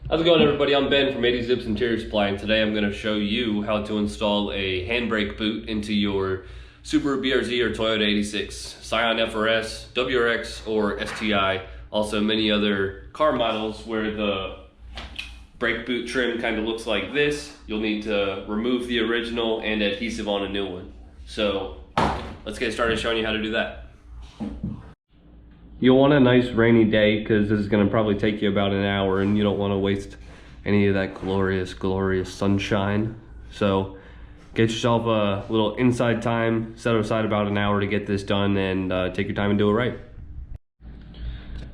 How's it going, everybody? I'm Ben from Eightyzips Interior Supply, and today I'm going to show you how to install a handbrake boot into your Subaru BRZ or Toyota 86, Scion FRS, WRX, or STI. Also many other car models where the brake boot trim kind of looks like this. You'll need to remove the original and adhesive on a new one. So let's get started showing you how to do that. You'll want a nice rainy day because this is going to probably take you about an hour and you don't want to waste any of that glorious sunshine. So get yourself a little inside time, set aside about an hour to get this done, and take your time and do it right.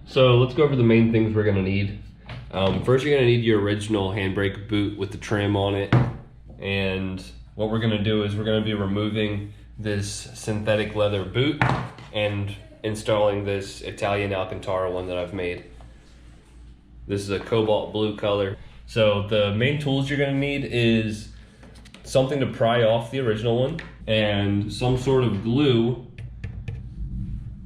So let's go over the main things we're going to need. First, you're going to need your original handbrake boot with the trim on it. And what we're going to do is we're going to be removing this synthetic leather boot and installing this Italian Alcantara one that I've made. This is a cobalt blue color. So the main tools you're gonna need is something to pry off the original one and some sort of glue,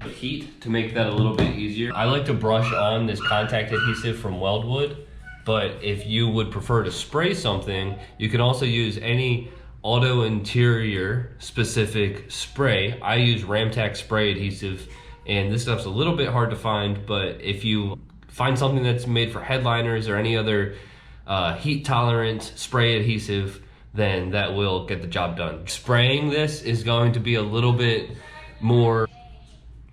heat to make that a little bit easier. I like to brush on this contact adhesive from Weldwood, but if you would prefer to spray something, you can also use any auto interior specific spray. I use Ramtac spray adhesive, and this stuff's a little bit hard to find, but if you find something that's made for headliners or any other heat tolerant spray adhesive, then that will get the job done. Spraying this is going to be a little bit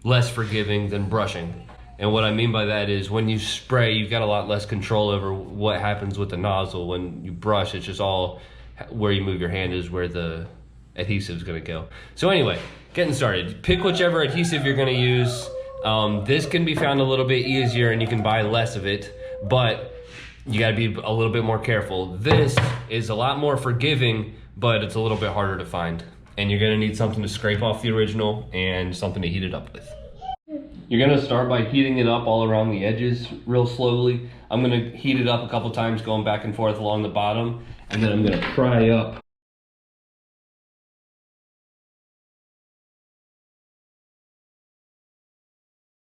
less forgiving than brushing. And what I mean by that is when you spray, you've got a lot less control over what happens with the nozzle. When you brush, it's just all where you move your hand is where the adhesive is going to go. So anyway, getting started. Pick whichever adhesive you're going to use. This can be found a little bit easier and you can buy less of it, but you got to be a little bit more careful. This is a lot more forgiving, but it's a little bit harder to find. And you're going to need something to scrape off the original and something to heat it up with. You're going to start by heating it up all around the edges real slowly. I'm going to heat it up a couple times, going back and forth along the bottom, and then I'm going to pry up.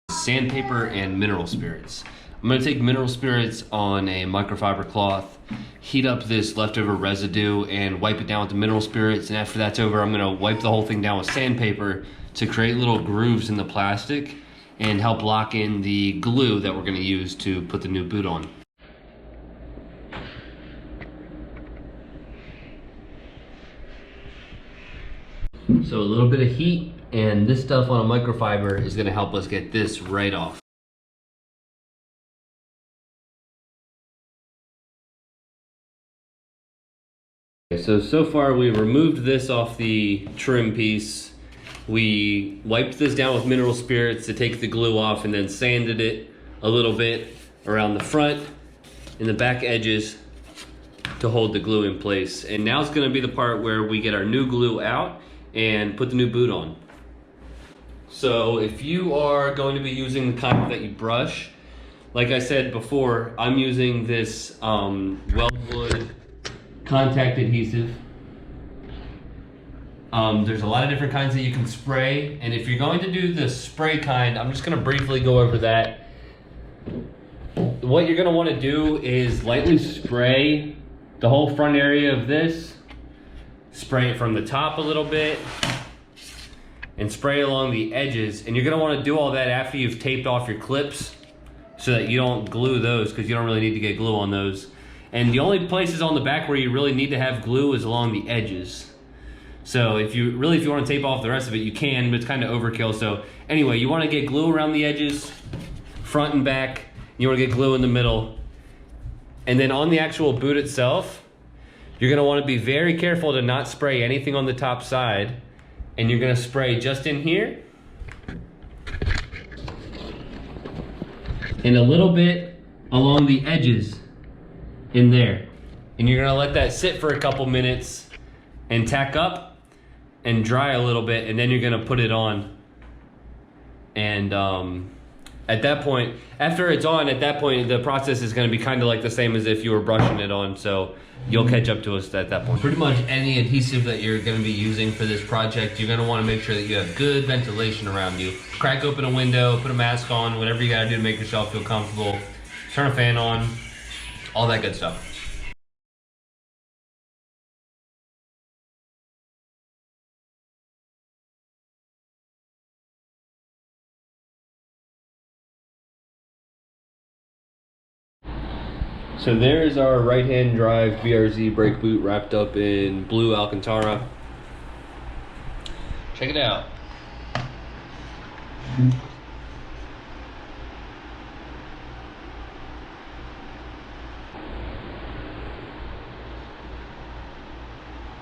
Sandpaper and mineral spirits. I'm going to take mineral spirits on a microfiber cloth, heat up this leftover residue and wipe it down with the mineral spirits, and after that's over, I'm going to wipe the whole thing down with sandpaper to create little grooves in the plastic and help lock in the glue that we're going to use to put the new boot on. So a little bit of heat, and this stuff on a microfiber is going to help us get this right off. Okay, so far we removed this off the trim piece. We wiped this down with mineral spirits to take the glue off and then sanded it a little bit around the front and the back edges to hold the glue in place. And now it's going to be the part where we get our new glue out and put the new boot on. So if you are going to be using the kind that you brush, like I said before, I'm using this Weldwood contact adhesive. There's a lot of different kinds that you can spray, and if you're going to do the spray kind, I'm just going to briefly go over that. What you're going to want to do is lightly spray the whole front area of this. Spray it from the top a little bit and spray along the edges, and you're going to want to do all that after you've taped off your clips so that you don't glue those, because you don't really need to get glue on those. And the only places on the back where you really need to have glue is along the edges. So if you want to tape off the rest of it, you can, but it's kind of overkill. So anyway, you want to get glue around the edges, front and back. You want to get glue in the middle. And then on the actual boot itself, you're going to want to be very careful to not spray anything on the top side. And you're going to spray just in here and a little bit along the edges in there. And you're going to let that sit for a couple minutes and tack up and dry a little bit, and then you're going to put it on. And at that point, after it's on, at that point, the process is going to be kind of like the same as if you were brushing it on. So you'll catch up to us at that point. Pretty much any adhesive that you're going to be using for this project, you're going to want to make sure that you have good ventilation around you. Crack open a window, put a mask on, whatever you got to do to make yourself feel comfortable. Turn a fan on. all that good stuff. So there's our right-hand drive BRZ brake boot wrapped up in blue Alcantara. Check it out.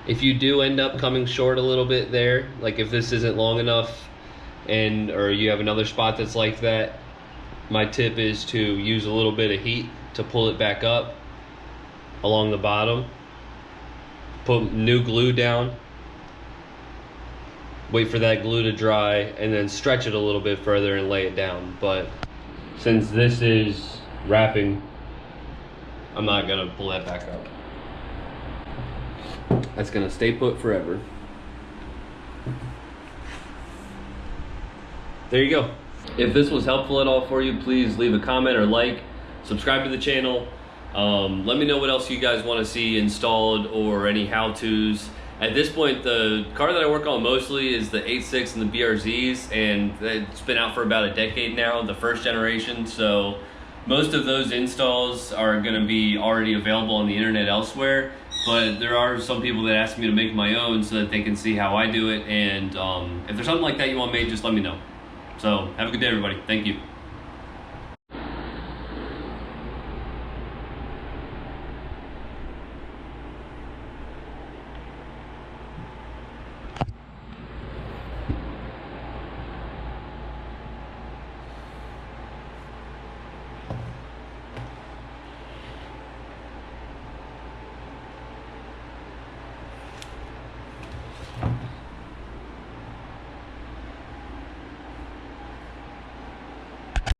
If you do end up coming short a little bit there, like if this isn't long enough or you have another spot that's like that, my tip is to use a little bit of heat to pull it back up along the bottom. Put new glue down, wait for that glue to dry, and then stretch it a little bit further and lay it down. But since this is wrapping, I'm not gonna pull that back up. That's gonna stay put forever. There you go. If this was helpful at all for you, please leave a comment or like, subscribe to the channel. Let me know what else you guys want to see installed or any how-tos. At this point, the car that I work on mostly is the 86 and the BRZs, and it's been out for about a decade now, the first generation, so most of those installs are going to be already available on the internet elsewhere, but there are some people that ask me to make my own so that they can see how I do it, and if there's something like that you want made, just let me know. So have a good day, everybody. Thank you.